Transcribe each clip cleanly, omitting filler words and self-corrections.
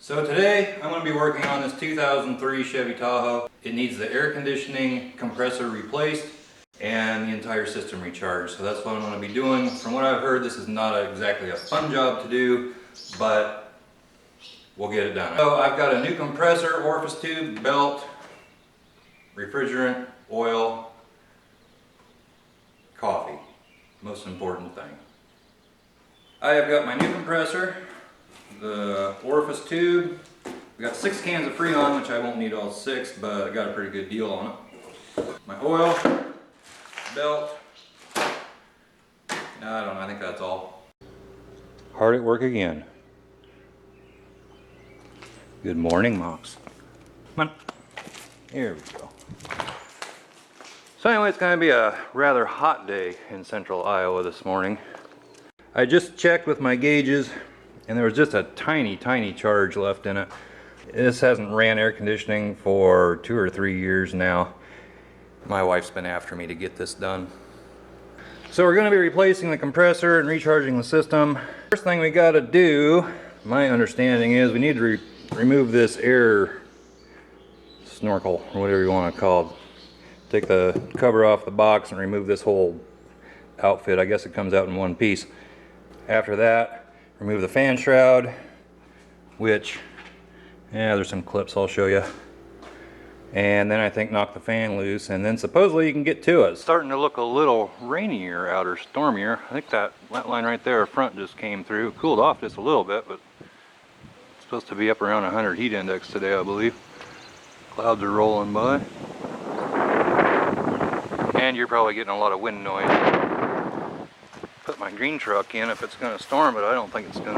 So today I'm going to be working on this 2003 Chevy Tahoe. It needs the air conditioning compressor replaced and the entire system recharged. So that's what I'm going to be doing. From what I've heard, this is not exactly a fun job to do, but we'll get it done. So I've got a new compressor, orifice tube, belt, refrigerant, oil, coffee. Most important thing. I have got my new compressor, the orifice tube. We got 6 cans of Freon, which I won't need all 6, but I got a pretty good deal on it. My oil, belt. I don't know, I think that's all. Hard at work again. Good morning, Mops. Come on. Here we go. So anyway, it's going to be a rather hot day in central Iowa this morning. I just checked with my gauges and there was just a tiny charge left in it. This hasn't ran air conditioning for 2 or 3 years now. My wife's been after me to get this done. So we're going to be replacing the compressor and recharging the system. First thing we got to do, my understanding is we need to remove this air snorkel, or whatever you want to call it. Take the cover off the box and remove this whole outfit. I guess it comes out in one piece. After that, remove the fan shroud, which, there's some clips I'll show you. And then I think knock the fan loose, and then supposedly you can get to it. It's starting to look a little rainier out, or stormier. I think that line right there front just came through. Cooled off just a little bit, but it's supposed to be up around 100 heat index today, I believe. Clouds are rolling by. And you're probably getting a lot of wind noise. Put my green truck in if it's going to storm, but I don't think it's going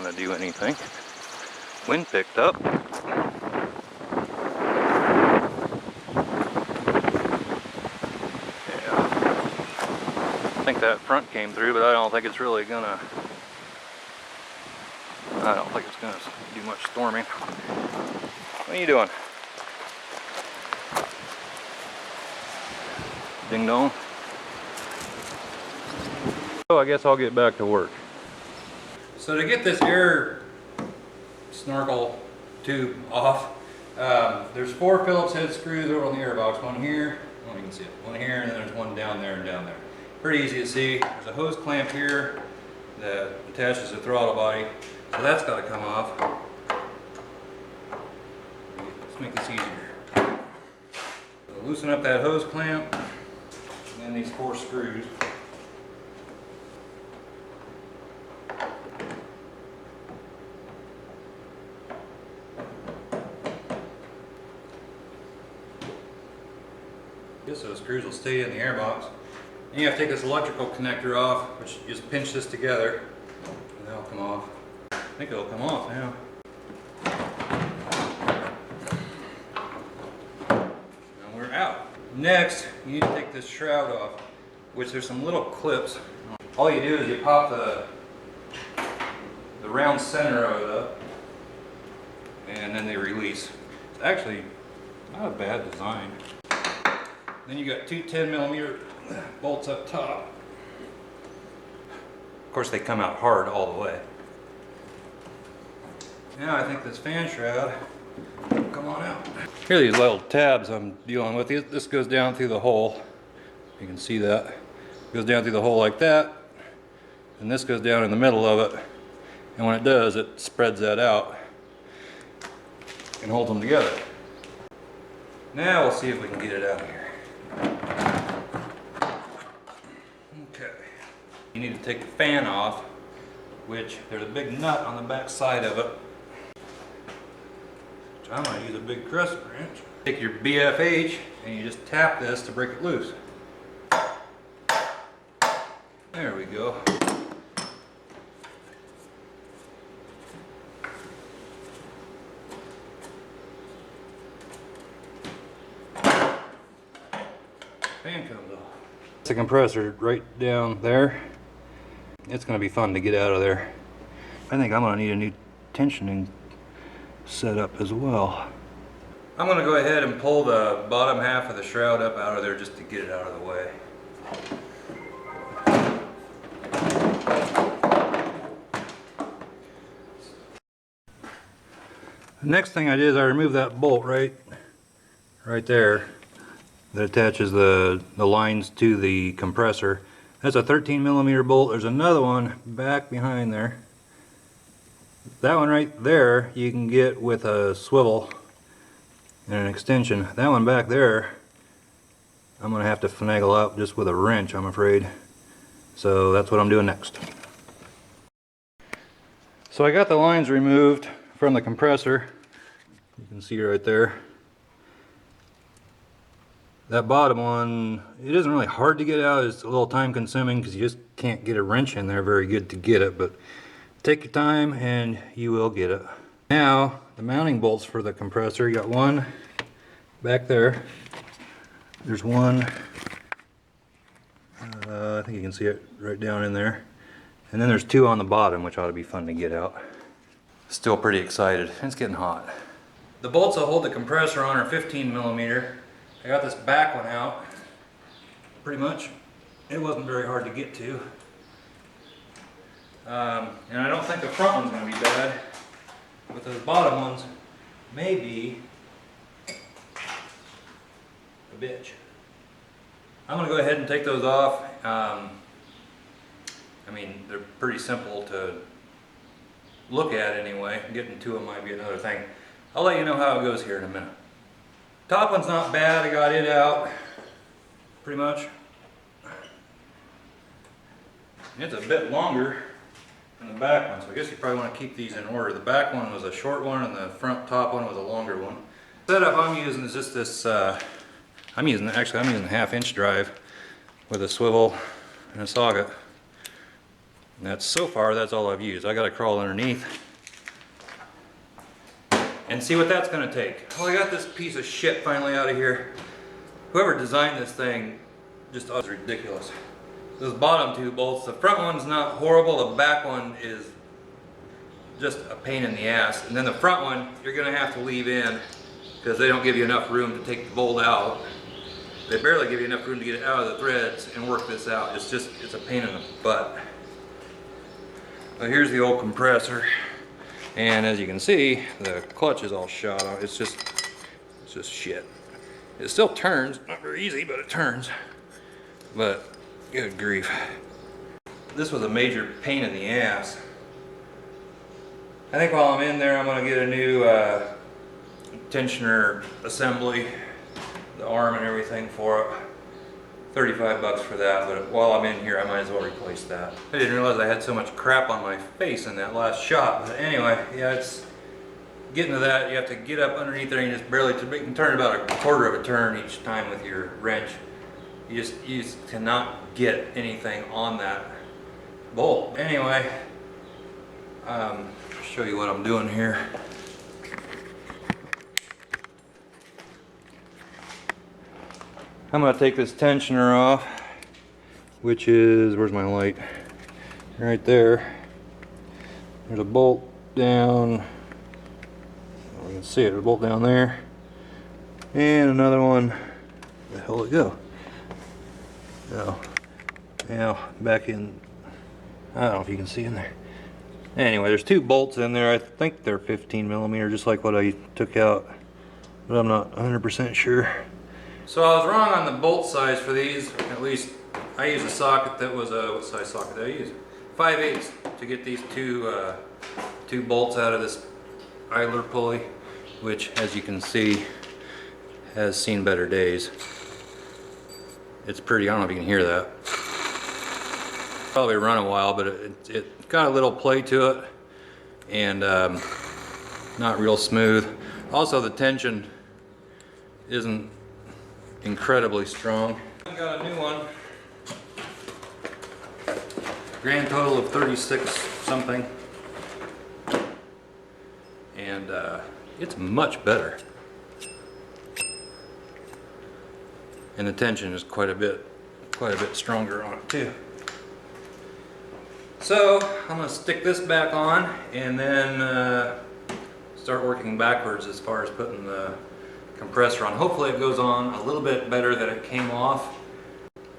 to do anything. Wind picked up. Yeah. I think that front came through, but I don't think it's really going to do much storming. What are you doing? Ding dong. So I guess I'll get back to work. So to get this air snorkel tube off, there's 4 Phillips head screws over on the air box. One here, oh you can see it, one here, and then there's one down there and down there. Pretty easy to see. There's a hose clamp here that attaches the throttle body, so that's got to come off. Let's make this easier. So loosen up that hose clamp. And these 4 screws. Guess those screws will stay in the airbox. And you have to take this electrical connector off, which you just pinch this together, and that'll come off. I think it'll come off now. And we're out. Next, you need to take this shroud off, which there's some little clips. All you do is you pop the round center of it up, and then they release. It's actually not a bad design. Then you got 2 10mm bolts up top. Of course, they come out hard all the way. Now I think this fan shroud will come on out. Here are these little tabs I'm dealing with. This goes down through the hole. You can see that. It goes down through the hole like that. And this goes down in the middle of it. And when it does, it spreads that out and holds them together. Now we'll see if we can get it out of here. Okay. You need to take the fan off, which there's a big nut on the back side of it. I'm going to use a big crescent wrench. Take your BFH and you just tap this to break it loose. There we go. Fan comes off. It's a compressor right down there. It's going to be fun to get out of there. I think I'm going to need a new tensioning setup as well. I'm going to go ahead and pull the bottom half of the shroud up out of there just to get it out of the way. The next thing I did is I removed that bolt right there that attaches the lines to the compressor. That's a 13mm bolt. There's another one back behind there. That one right there you can get with a swivel and an extension. That one back there I'm going to have to finagle out just with a wrench, I'm afraid. So that's what I'm doing next. So I got the lines removed from the compressor. You can see right there. That bottom one, it isn't really hard to get out. It's a little time consuming because you just can't get a wrench in there very good to get it, but take your time and you will get it. Now, the mounting bolts for the compressor, you got one back there. There's one, I think you can see it right down in there. And then there's two on the bottom, which ought to be fun to get out. Still pretty excited, and it's getting hot. The bolts that hold the compressor on are 15mm. I got this back one out, pretty much. It wasn't very hard to get to. And I don't think the front one's going to be bad, but those bottom ones may be a bitch. I'm going to go ahead and take those off. I mean, they're pretty simple to look at anyway. Getting to them might be another thing. I'll let you know how it goes here in a minute. Top one's not bad. I got it out pretty much. It's a bit longer than the back one, so I guess you probably want to keep these in order. The back one was a short one and the front top one was a longer one. The setup I'm using is just this, I'm using a 1/2-inch drive with a swivel and a socket. And that's, so far, that's all I've used. I gotta crawl underneath and see what that's gonna take. Well, I got this piece of shit finally out of here. Whoever designed this thing just was ridiculous. Those bottom two bolts, the front one's not horrible, the back one is just a pain in the ass. And then the front one, you're gonna have to leave in because they don't give you enough room to take the bolt out. They barely give you enough room to get it out of the threads and work this out. It's a pain in the butt. Well, here's the old compressor, and as you can see, the clutch is all shot out. It's just shit. It still turns, not very easy, but it turns. But good grief, this was a major pain in the ass. I think while I'm in there, I'm going to get a new tensioner assembly, the arm and everything for it. $35 for that, but while I'm in here I might as well replace that. I didn't realize I had so much crap on my face in that last shot, but anyway, yeah, it's getting to that. You have to get up underneath there and just barely, you can turn about a quarter of a turn each time with your wrench. You just cannot get anything on that bolt. Anyway, I'll show you what I'm doing here. I'm going to take this tensioner off, which is, where's my light? Right there. There's a bolt down, you can see it, a bolt down there. And another one, where the hell did it go? Oh, now back in, I don't know if you can see in there. Anyway, there's two bolts in there. I think they're 15mm, just like what I took out, but I'm not 100% sure. So I was wrong on the bolt size for these. At least I used a socket that was a, what size socket did I use? 5/8 to get these two bolts out of this idler pulley, which, as you can see, has seen better days. It's pretty, I don't know if you can hear that. Probably run a while, but it got a little play to it and not real smooth. Also, the tension isn't incredibly strong. I got a new one. Grand total of 36 something. And it's much better. And the tension is quite a bit stronger on it too. So I'm going to stick this back on and then start working backwards as far as putting the compressor on. Hopefully it goes on a little bit better than it came off.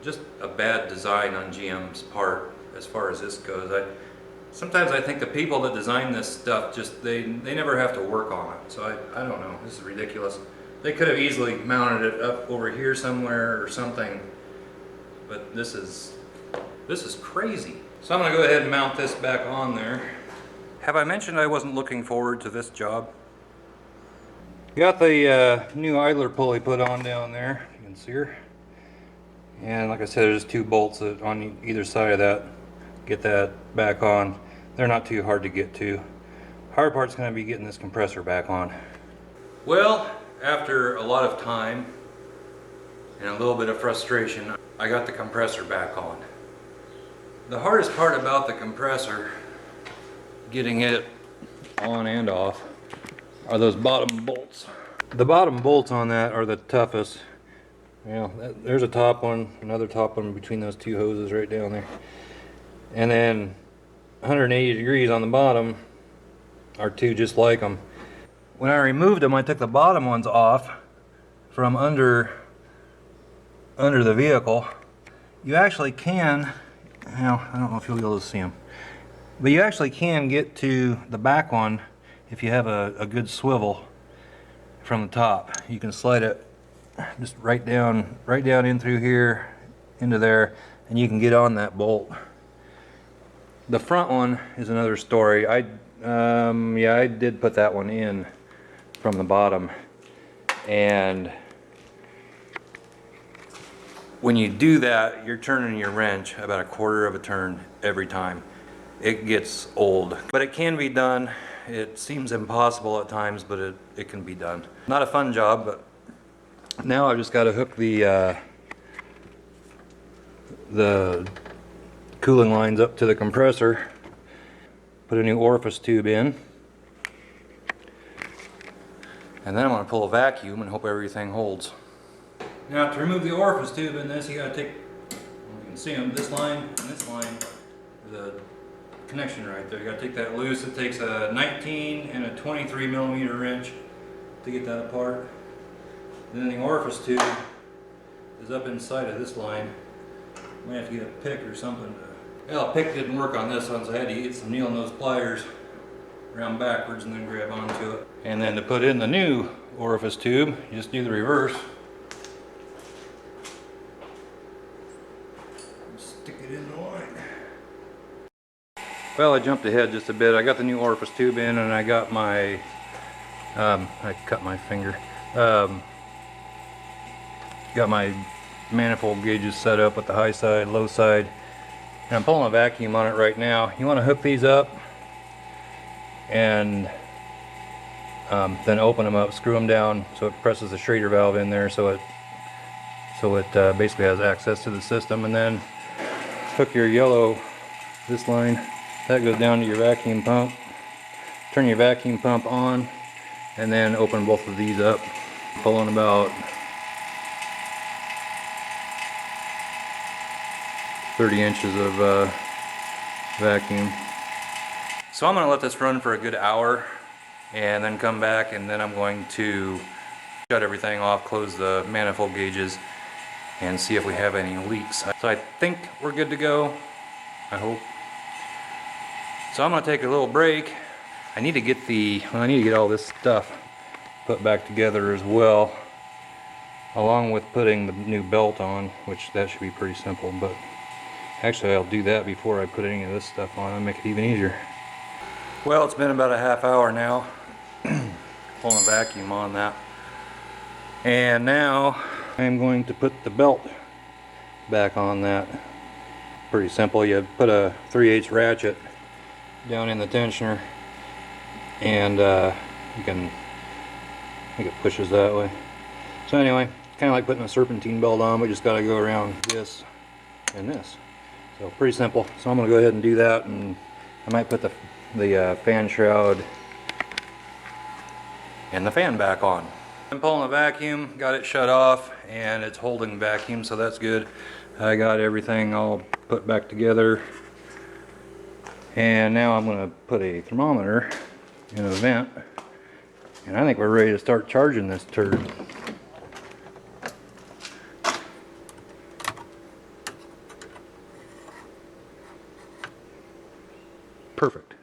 Just a bad design on GM's part as far as this goes. Sometimes I think the people that design this stuff just, they never have to work on it. So I don't know, this is ridiculous. They could have easily mounted it up over here somewhere or something, but this is crazy. So I'm gonna go ahead and mount this back on there. Have I mentioned I wasn't looking forward to this job? Got the new idler pulley put on down there, you can see her. And like I said, there's 2 bolts on either side of that. Get that back on. They're not too hard to get to. Hard part's gonna be getting this compressor back on. Well, after a lot of time and a little bit of frustration, I got the compressor back on. The hardest part about the compressor, getting it on and off, are those bottom bolts. The bottom bolts on that are the toughest. You know, there's a top one, another top one between those 2 hoses right down there. And then 180 degrees on the bottom are 2 just like them. When I removed them, I took the bottom ones off from under the vehicle. You actually can, well, I don't know if you'll be able to see them, but you actually can get to the back one if you have a good swivel from the top. You can slide it just right down in through here into there, and you can get on that bolt. The front one is another story. Yeah, I did put that one in from the bottom, and when you do that, you're turning your wrench about 1/4 of a turn every time. It gets old, but it can be done. It seems impossible at times, but it can be done. Not a fun job, but now I've just got to hook the cooling lines up to the compressor, put a new orifice tube in, and then I'm going to pull a vacuum and hope everything holds. Now to remove the orifice tube in this, you got to take, you can see them, this line and this line, the connection right there. You got to take that loose. It takes a 19 and a 23 millimeter wrench to get that apart. And then the orifice tube is up inside of this line. I might have to get a pick or something. Well, a pick didn't work on this one, so I had to get some needle nose pliers around backwards and then grab onto it. And then to put in the new orifice tube, you just do the reverse. Stick it in the line. Well, I jumped ahead just a bit. I got the new orifice tube in, and I got my, I cut my finger. Got my manifold gauges set up with the high side, low side. And I'm pulling a vacuum on it right now. You want to hook these up and then open them up, screw them down so it presses the Schrader valve in there, so it basically has access to the system. And then hook your yellow, this line, that goes down to your vacuum pump. Turn your vacuum pump on and then open both of these up, pulling about 30 inches of vacuum. So I'm going to let this run for a good hour and then come back, and then I'm going to shut everything off, close the manifold gauges, and see if we have any leaks. So I think we're good to go, I hope. So I'm going to take a little break. I need to get all this stuff put back together as well, along with putting the new belt on, which that should be pretty simple, but actually I'll do that before I put any of this stuff on and make it even easier. Well, it's been about a half hour now, pulling a vacuum on that, and now I'm going to put the belt back on that. Pretty simple. You put a 3/8 ratchet down in the tensioner, and you can, I think it pushes that way. So anyway, kind of like putting a serpentine belt on, we just got to go around this and this. So pretty simple. So I'm going to go ahead and do that, and I might put the fan shroud and the fan back on. I'm pulling the vacuum, got it shut off, and it's holding vacuum, so that's good. I got everything all put back together, and now I'm going to put a thermometer in a vent, and I think we're ready to start charging this turd. perfect.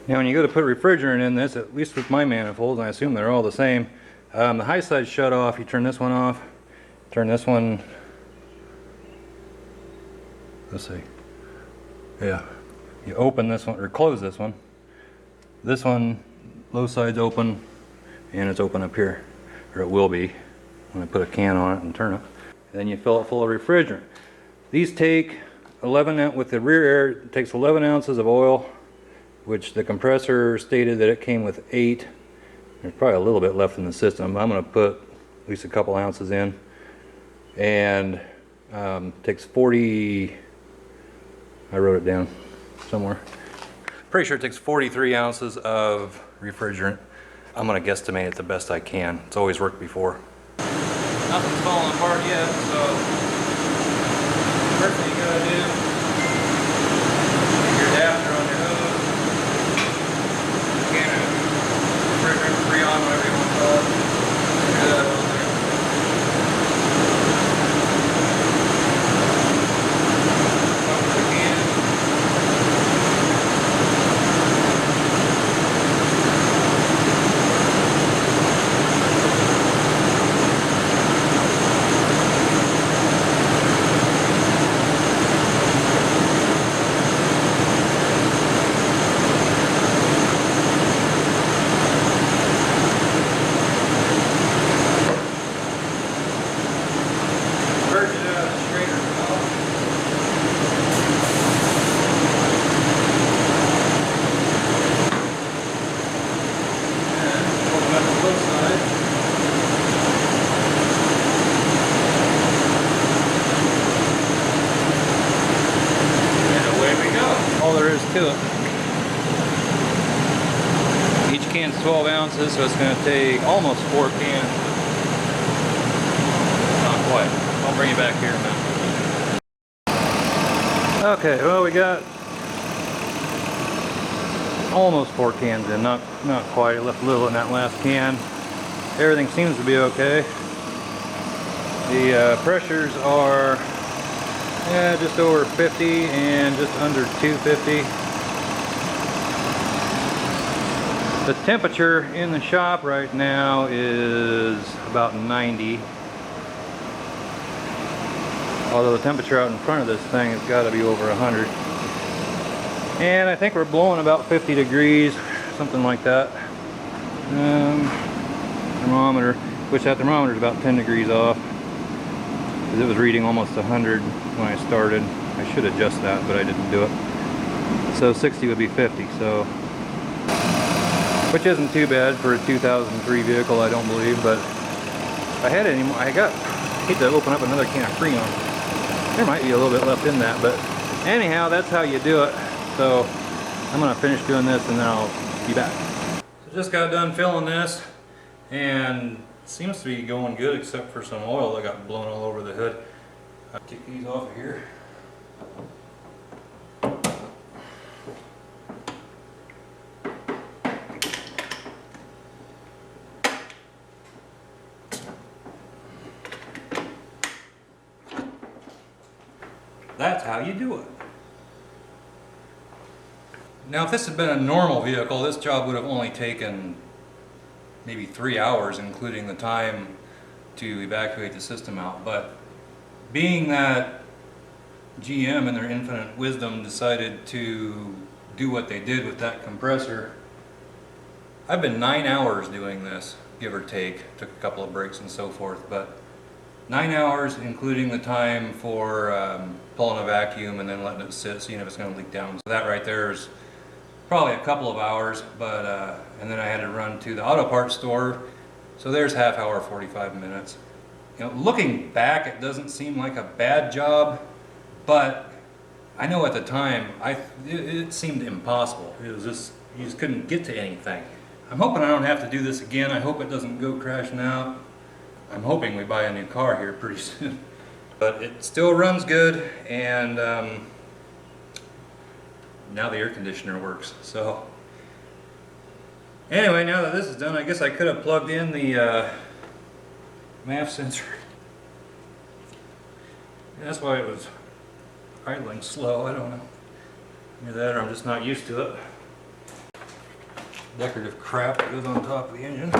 Now when you go to put refrigerant in this, at least with my manifolds, and I assume they're all the same, the high side shut off, you turn this one off, turn this one, let's see, yeah, you open this one, or close this one, low side's open, and it's open up here, or it will be when I put a can on it and turn it. Then you fill it full of refrigerant. These take 11, with the rear air, it takes 11 ounces of oil, which the compressor stated that it came with 8. There's probably a little bit left in the system. I'm going to put at least a couple ounces in. And takes 40, I wrote it down somewhere. Pretty sure it takes 43 ounces of refrigerant. I'm going to guesstimate it the best I can. It's always worked before. Nothing's falling apart yet, so first thing you got to do, take your adapter on your hose, can of refrigerant, Freon, whatever you want to call it. Do that on there. Cover the can. All there is to it. Each can's 12 ounces, so it's going to take almost 4 cans. Not quite. I'll bring you back here in a minute. Okay, well, we got almost 4 cans in, not quite. I left a little in that last can. Everything seems to be okay. The pressures are just over 50 and just under 250. The temperature in the shop right now is about 90. Although the temperature out in front of this thing has got to be over 100. And I think we're blowing about 50 degrees, something like that. Thermometer, which that thermometer is about 10 degrees off. It was reading almost 100 when I started. I should adjust that, but I didn't do it. So 60 would be 50, so which isn't too bad for a 2003 vehicle, I don't believe. But if I had any more, I hate to open up another can of Freon. There might be a little bit left in that, but anyhow, that's how you do it. So I'm gonna finish doing this and then I'll be back. So just got done filling this, and seems to be going good except for some oil that got blown all over the hood. I'll take these off of here. That's how you do it. Now if this had been a normal vehicle, this job would have only taken maybe 3 hours, including the time to evacuate the system out. But being that GM in their infinite wisdom decided to do what they did with that compressor, I've been 9 hours doing this, give or take. Took a couple of breaks and so forth, but 9 hours, including the time for pulling a vacuum and then letting it sit, seeing if it's going to leak down. So that right there is probably a couple of hours, but and then I had to run to the auto parts store, so there's half hour, 45 minutes. You know, looking back, it doesn't seem like a bad job, but I know at the time it seemed impossible. It was just, you just couldn't get to anything. I'm hoping I don't have to do this again. I hope it doesn't go crashing out. I'm hoping we buy a new car here pretty soon. But it still runs good, and now the air conditioner works. So anyway, now that this is done, I guess I could have plugged in the MAF sensor. That's why it was idling slow, I don't know. Either that or I'm just not used to it. Decorative crap that goes on top of the engine,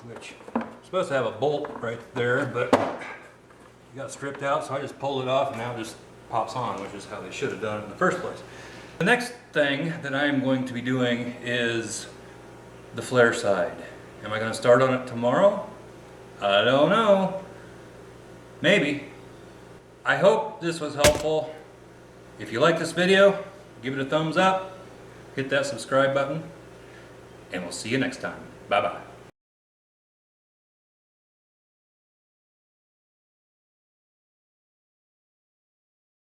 which is supposed to have a bolt right there, but it got stripped out, so I just pulled it off and now it just pops on, which is how they should have done it in the first place. The next thing that I'm going to be doing is the flare side. Am I going to start on it tomorrow? I don't know. Maybe. I hope this was helpful. If you like this video, give it a thumbs up, hit that subscribe button, and we'll see you next time. Bye-bye.